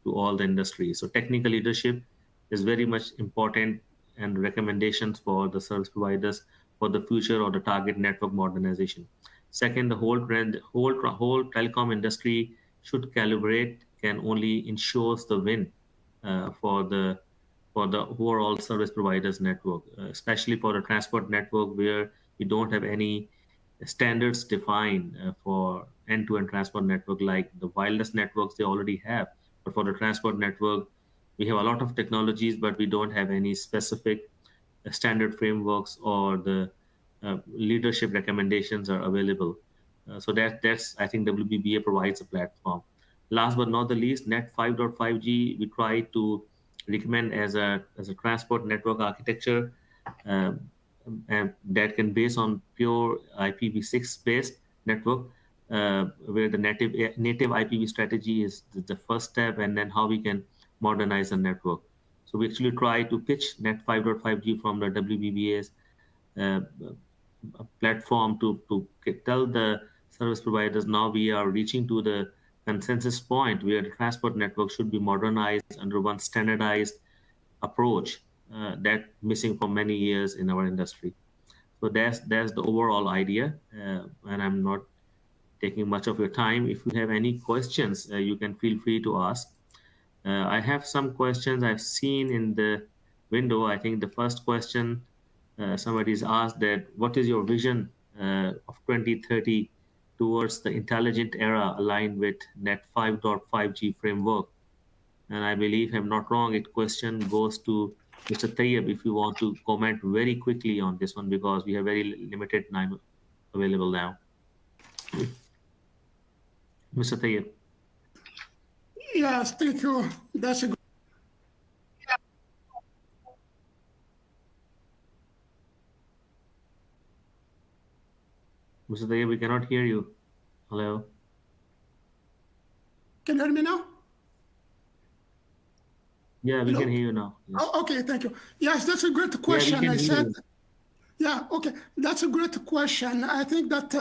to all the industry. So technical leadership is very much important, and recommendations for the service providers for the future or the target network modernization. Second, the whole telecom industry should can only ensures the win for the overall service providers network, especially for the transport network where we don't have any standards defined for end-to-end transport network like the wireless networks they already have. But for the transport network, we have a lot of technologies, but we don't have any specific standard frameworks or the leadership recommendations are available. So that's I think WBBA provides a platform. Last but not the least, Net 5.5G we try to recommend as a transport network architecture and that can base on pure IPv6 based network, where the native IPv strategy is the first step, and then how we can modernize the network. So we actually try to pitch Net 5.5G from the WBBA's platform to tell the service providers now we are reaching to the consensus point where the transport network should be modernized under one standardized approach that missing for many years in our industry. So that's the overall idea, and I'm not taking much of your time. If you have any questions, you can feel free to ask. I have some questions I've seen in the window. I think the first question somebody's asked that what is your vision of 2030 towards the intelligent era aligned with Net 5.5G framework? And I believe, if I'm not wrong, it question goes to Mr. Tayyab, if you want to comment very quickly on this one, because we have very limited time available now. Mr. Tayyab. Yes, thank you. That's a good. Mr. Tayyab, we cannot hear you. Hello. Can you hear me now? Yeah, we Hello? can hear you now. Yes. Oh, okay, thank you. Yes, that's a great question. Yeah, we can hear you. Yeah, okay, that's a great question. I think that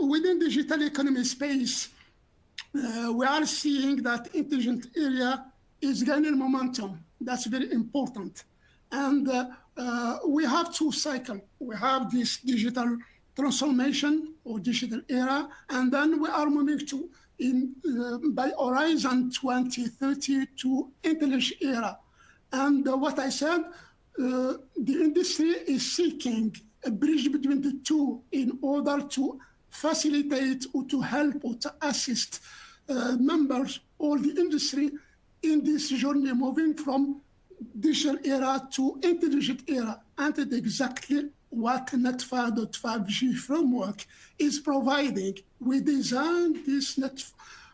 within digital economy space, we are seeing that intelligent area is gaining momentum. That's very important. And we have two cycles. We have this digital transformation or digital era, and then we are moving to by horizon 2030 to intelligent era. And what I said, the industry is seeking a bridge between the two in order to facilitate or to help or to assist members or the industry in this journey moving from digital era to intelligent era. And it's exactly what Net 5.5G framework is providing. We designed this Net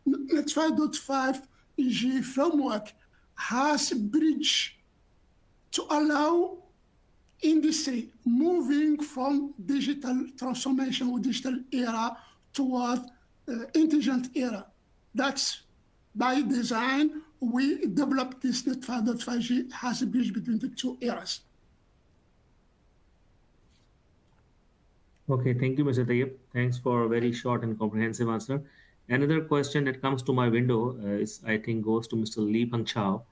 5.5G framework has a bridge to allow industry moving from digital transformation or digital era toward intelligent era. That's by design. We developed this Net 5.5G has a bridge between the two eras. Okay, thank you, Mr. Tayyab. Thanks for a very short and comprehensive answer. Another question that comes to my window is, I think, goes to Mr. Lee Peng Chao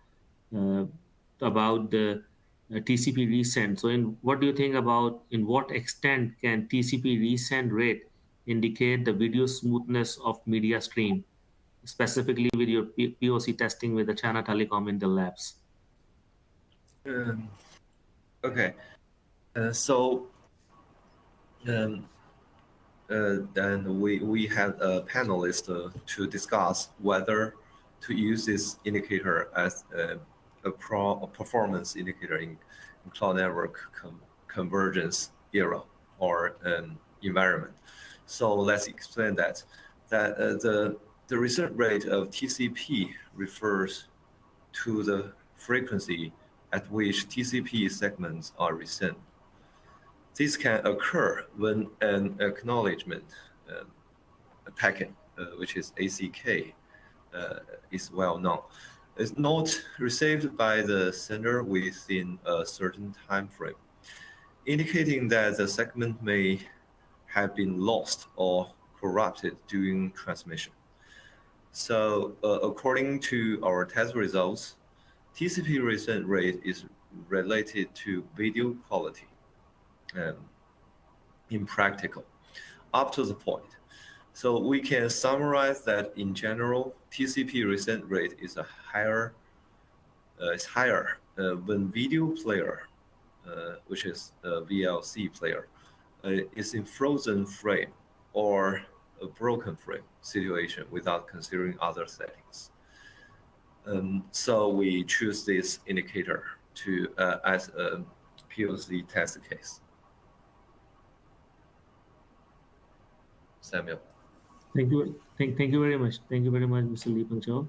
about the TCP resend. So, what do you think about in what extent can TCP resend rate indicate the video smoothness of media stream, specifically with your POC testing with the China Telecom in the labs? Okay, so then we had a panelist to discuss whether to use this indicator as a performance indicator in cloud network convergence era or environment. So let's explain that. The resend rate of TCP refers to the frequency at which TCP segments are resent. This can occur when an acknowledgement packet, which is ACK, is well known, is not received by the sender within a certain time frame, indicating that the segment may have been lost or corrupted during transmission. So according to our test results, TCP resend rate is related to video quality in practical, up to the point. So we can summarize that in general, TCP resend rate is higher when video player, which is a VLC player, is in frozen frame or a broken frame situation without considering other settings. So we choose this indicator to as a POC test case. Samuel. Thank you. Thank you very much. Thank you very much, Mr. Lee Peng Chao.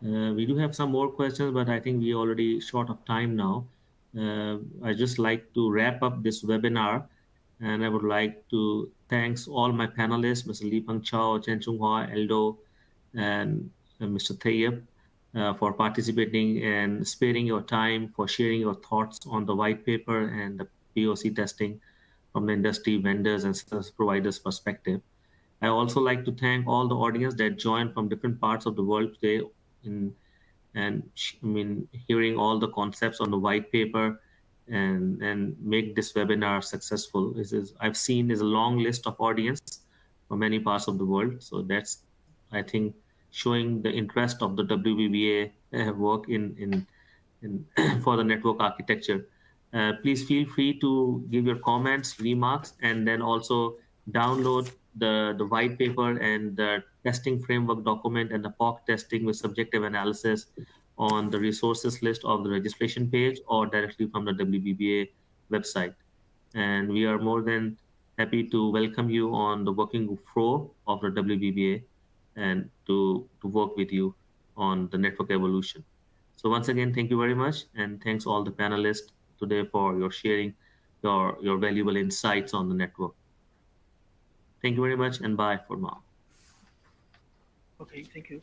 We do have some more questions, but I think we are already short of time now. I just like to wrap up this webinar, and I would like to thanks all my panelists, Mr. Lee Peng Chao, Chen Chung Hua, Eldo, and Mr. Tayyab, for participating and sparing your time for sharing your thoughts on the white paper and the POC testing from the industry, vendors, and service providers' perspective. I also like to thank all the audience that joined from different parts of the world today hearing all the concepts on the white paper and make this webinar successful. I've seen is a long list of audience from many parts of the world. So that's, I think, showing the interest of the WBBA work in for the network architecture. Please feel free to give your comments, remarks, and then also download the white paper and the testing framework document and the POC testing with subjective analysis on the resources list of the registration page or directly from the WBBA website. And we are more than happy to welcome you on the working floor of the WBBA and to work with you on the network evolution. So once again, thank you very much. And thanks all the panelists today for your sharing your valuable insights on the network. Thank you very much and bye for now. Okay, thank you.